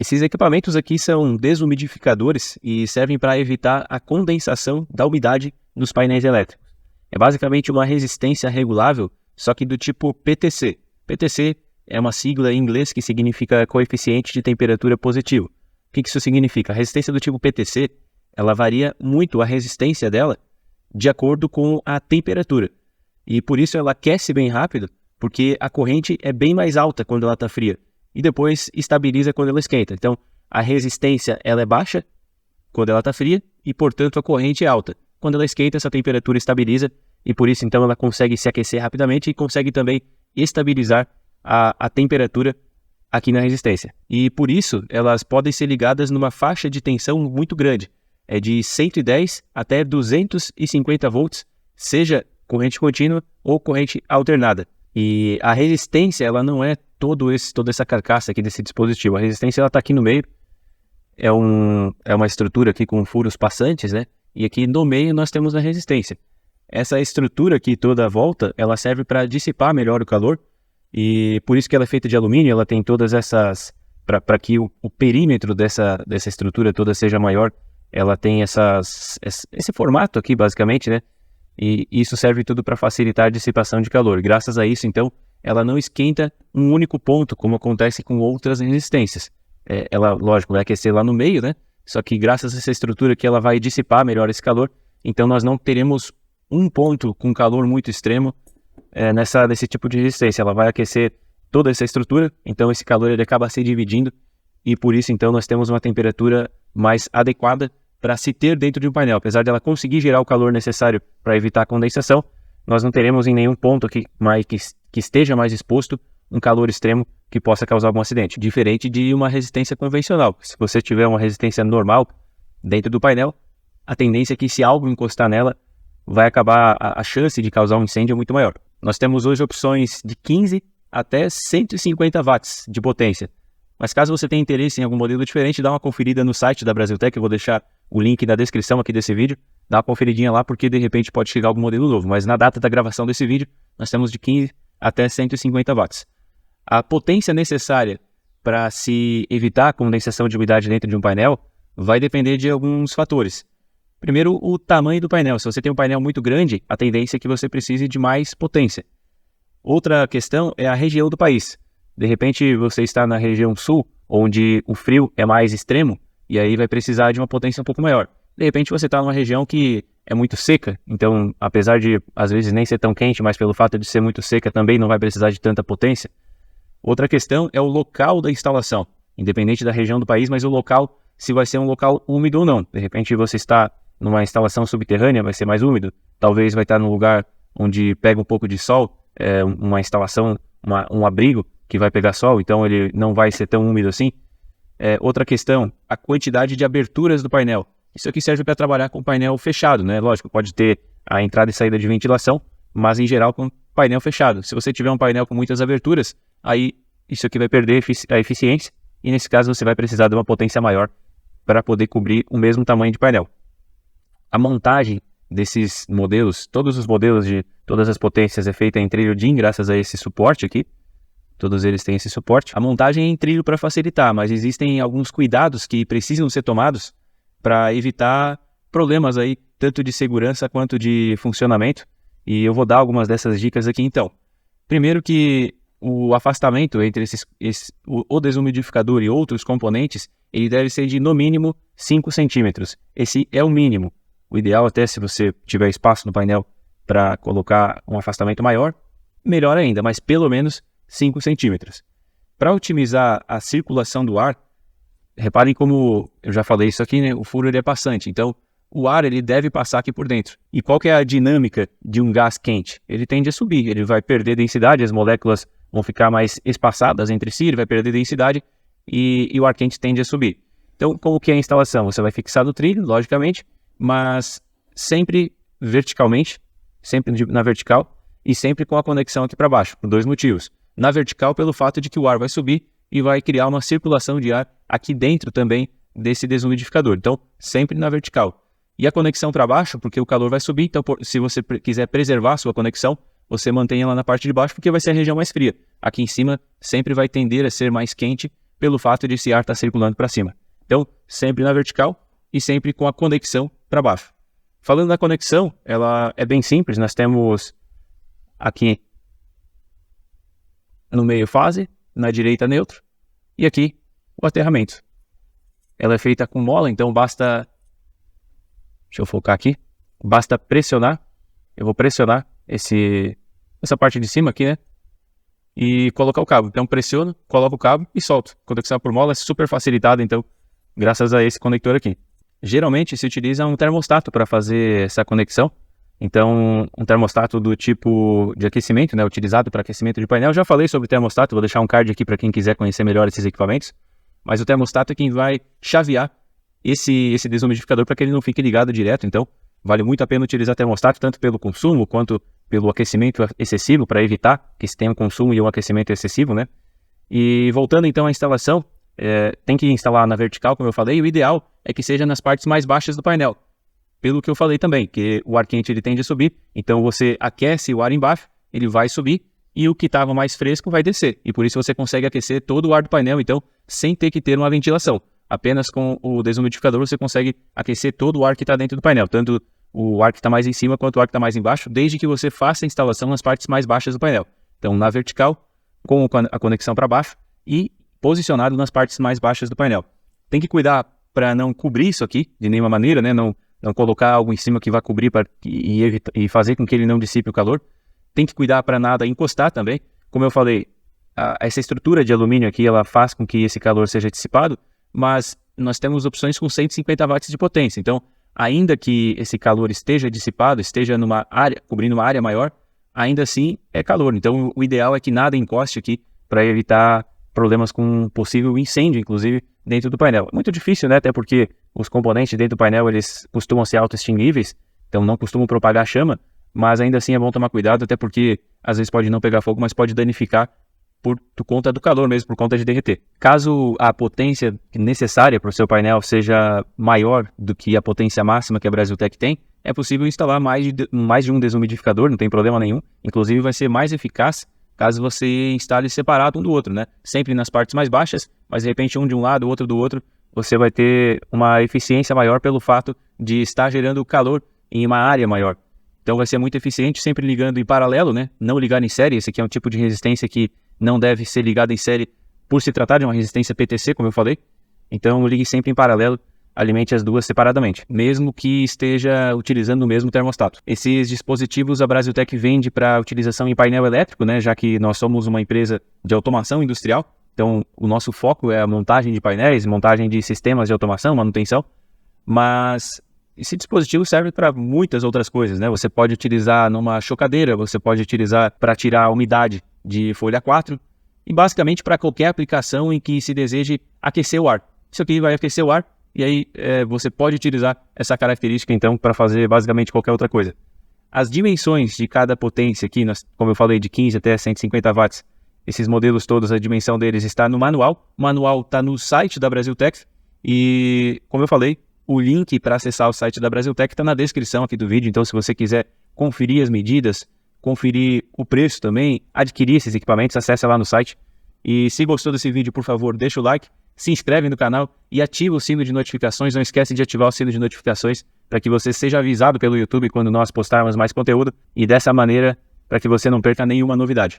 Esses equipamentos aqui são desumidificadores e servem para evitar a condensação da umidade nos painéis elétricos. É basicamente uma resistência regulável, só que do tipo PTC. PTC é uma sigla em inglês que significa coeficiente de temperatura positivo. O que isso significa? A resistência do tipo PTC, ela varia muito a resistência dela de acordo com a temperatura. E por isso ela aquece bem rápido, porque a corrente é bem mais alta quando ela está fria. E depois estabiliza quando ela esquenta. Então, a resistência ela é baixa quando ela está fria e, portanto, a corrente é alta. Quando ela esquenta, essa temperatura estabiliza e, por isso, então, ela consegue se aquecer rapidamente e consegue também estabilizar a temperatura aqui na resistência. E, por isso, elas podem ser ligadas numa faixa de tensão muito grande. É de 110 até 250 volts, seja corrente contínua ou corrente alternada. E a resistência, ela não é toda essa carcaça aqui desse dispositivo. A resistência, ela está aqui no meio. É uma estrutura aqui com furos passantes, né? E aqui no meio nós temos a resistência. Essa estrutura aqui toda à volta, ela serve para dissipar melhor o calor. E por isso que ela é feita de alumínio, ela tem todas essas... Para que o perímetro dessa estrutura toda seja maior, ela tem esse formato aqui, basicamente, né? E isso serve tudo para facilitar a dissipação de calor. Graças a isso, então, ela não esquenta um único ponto, como acontece com outras resistências. Ela, lógico, vai aquecer lá no meio, né? Só que graças a essa estrutura aqui, ela vai dissipar melhor esse calor. Então, nós não teremos um ponto com calor muito extremo nesse tipo de resistência. Ela vai aquecer toda essa estrutura, então esse calor ele acaba se dividindo. E por isso, então, nós temos uma temperatura mais adequada para se ter dentro de um painel. Apesar de ela conseguir gerar o calor necessário para evitar a condensação, nós não teremos em nenhum ponto aqui que esteja mais exposto um calor extremo que possa causar algum acidente. Diferente de uma resistência convencional. Se você tiver uma resistência normal dentro do painel, a tendência é que se algo encostar nela, vai acabar a chance de causar um incêndio é muito maior. Nós temos hoje opções de 15 até 150 watts de potência. Mas caso você tenha interesse em algum modelo diferente, dá uma conferida no site da Brasiltec, eu vou deixar o link na descrição aqui desse vídeo, dá uma conferidinha lá porque de repente pode chegar algum modelo novo, mas na data da gravação desse vídeo, nós temos de 15 até 150 watts. A potência necessária para se evitar a condensação de umidade dentro de um painel vai depender de alguns fatores. Primeiro, o tamanho do painel. Se você tem um painel muito grande, a tendência é que você precise de mais potência. Outra questão é a região do país. De repente, você está na região sul, onde o frio é mais extremo, e aí vai precisar de uma potência um pouco maior. De repente, você está numa região que é muito seca, então, apesar de, às vezes, nem ser tão quente, mas pelo fato de ser muito seca, também não vai precisar de tanta potência. Outra questão é o local da instalação, independente da região do país, mas o local, se vai ser um local úmido ou não. De repente, você está numa instalação subterrânea, vai ser mais úmido. Talvez vai estar num lugar onde pega um pouco de sol, uma instalação, um abrigo, que vai pegar sol, então ele não vai ser tão úmido assim. Outra questão, a quantidade de aberturas do painel. Isso aqui serve para trabalhar com painel fechado, né? Lógico, pode ter a entrada e saída de ventilação, mas em geral com painel fechado. Se você tiver um painel com muitas aberturas, aí isso aqui vai perder a eficiência e nesse caso você vai precisar de uma potência maior para poder cobrir o mesmo tamanho de painel. A montagem desses modelos, todos os modelos de todas as potências é feita em trilho DIN, graças a esse suporte aqui. Todos eles têm esse suporte. A montagem é em trilho para facilitar, mas existem alguns cuidados que precisam ser tomados para evitar problemas aí, tanto de segurança quanto de funcionamento. E eu vou dar algumas dessas dicas aqui então. Primeiro que o afastamento entre o desumidificador e outros componentes, ele deve ser de no mínimo 5 centímetros. Esse é o mínimo. O ideal até se você tiver espaço no painel para colocar um afastamento maior, melhor ainda, mas pelo menos 5 centímetros. Para otimizar a circulação do ar, reparem como eu já falei isso aqui, né? O furo ele é passante, então o ar ele deve passar aqui por dentro. E qual que é a dinâmica de um gás quente? Ele tende a subir, ele vai perder densidade, as moléculas vão ficar mais espaçadas entre si, ele vai perder densidade e o ar quente tende a subir. Então, como que é a instalação? Você vai fixar no trilho, logicamente, mas sempre verticalmente, sempre na vertical e sempre com a conexão aqui para baixo, por dois motivos. Na vertical, pelo fato de que o ar vai subir e vai criar uma circulação de ar aqui dentro também desse desumidificador. Então, sempre na vertical. E a conexão para baixo, porque o calor vai subir, então se você quiser preservar a sua conexão, você mantém ela na parte de baixo, porque vai ser a região mais fria. Aqui em cima sempre vai tender a ser mais quente, pelo fato de esse ar estar circulando para cima. Então, sempre na vertical e sempre com a conexão para baixo. Falando da conexão, ela é bem simples. Nós temos aqui no meio fase, na direita neutro, e aqui o aterramento. Ela é feita com mola, então basta... Deixa eu focar aqui. Basta pressionar. Eu vou pressionar essa parte de cima aqui, né? E colocar o cabo. Então pressiono, coloco o cabo e solto. Conexão por mola é super facilitada, então, graças a esse conector aqui. Geralmente se utiliza um termostato para fazer essa conexão. Então, um termostato do tipo de aquecimento, né, utilizado para aquecimento de painel. Já falei sobre termostato, vou deixar um card aqui para quem quiser conhecer melhor esses equipamentos. Mas o termostato é quem vai chavear esse desumidificador para que ele não fique ligado direto. Então, vale muito a pena utilizar termostato, tanto pelo consumo quanto pelo aquecimento excessivo, para evitar que se tenha um consumo e um aquecimento excessivo, né? E voltando então à instalação, tem que instalar na vertical, como eu falei, e o ideal é que seja nas partes mais baixas do painel. Pelo que eu falei também, que o ar quente ele tende a subir, então você aquece o ar embaixo, ele vai subir, e o que estava mais fresco vai descer. E por isso você consegue aquecer todo o ar do painel, então, sem ter que ter uma ventilação. Apenas com o desumidificador você consegue aquecer todo o ar que está dentro do painel, tanto o ar que está mais em cima quanto o ar que está mais embaixo, desde que você faça a instalação nas partes mais baixas do painel. Então, na vertical, com a conexão para baixo e posicionado nas partes mais baixas do painel. Tem que cuidar para não cobrir isso aqui, de nenhuma maneira, né? Não colocar algo em cima que vai cobrir e fazer com que ele não dissipe o calor. Tem que cuidar para nada encostar também. Como eu falei, essa estrutura de alumínio aqui, ela faz com que esse calor seja dissipado, mas nós temos opções com 150 watts de potência. Então, ainda que esse calor esteja dissipado, esteja numa área, cobrindo uma área maior, ainda assim é calor. Então, o ideal é que nada encoste aqui para evitar problemas com possível incêndio, inclusive, dentro do painel. É muito difícil, né? Até porque os componentes dentro do painel, eles costumam ser auto-extinguíveis, então não costumam propagar chama, mas ainda assim é bom tomar cuidado, até porque às vezes pode não pegar fogo, mas pode danificar por conta do calor mesmo, por conta de derreter. Caso a potência necessária para o seu painel seja maior do que a potência máxima que a Brasiltec tem, é possível instalar mais de um desumidificador, não tem problema nenhum. Inclusive vai ser mais eficaz caso você instale separado um do outro, né? Sempre nas partes mais baixas, mas de repente um de um lado, o outro do outro, você vai ter uma eficiência maior pelo fato de estar gerando calor em uma área maior. Então vai ser muito eficiente, sempre ligando em paralelo, né? Não ligar em série. Esse aqui é um tipo de resistência que não deve ser ligado em série por se tratar de uma resistência PTC, como eu falei. Então ligue sempre em paralelo, alimente as duas separadamente, mesmo que esteja utilizando o mesmo termostato. Esses dispositivos a Brasiltec vende para utilização em painel elétrico, né? Já que nós somos uma empresa de automação industrial. Então o nosso foco é a montagem de painéis, montagem de sistemas de automação, manutenção. Mas esse dispositivo serve para muitas outras coisas, né? Você pode utilizar numa chocadeira, você pode utilizar para tirar a umidade de folha 4 e basicamente para qualquer aplicação em que se deseje aquecer o ar. Isso aqui vai aquecer o ar e aí você pode utilizar essa característica então para fazer basicamente qualquer outra coisa. As dimensões de cada potência aqui, como eu falei, de 15 até 150 watts, esses modelos todos, a dimensão deles está no manual. O manual está no site da Brasiltec e, como eu falei, o link para acessar o site da Brasiltec está na descrição aqui do vídeo. Então, se você quiser conferir as medidas, conferir o preço também, adquirir esses equipamentos, acesse lá no site. E se gostou desse vídeo, por favor, deixa o like, se inscreve no canal e ativa o sino de notificações. Não esquece de ativar o sino de notificações para que você seja avisado pelo YouTube quando nós postarmos mais conteúdo e dessa maneira para que você não perca nenhuma novidade.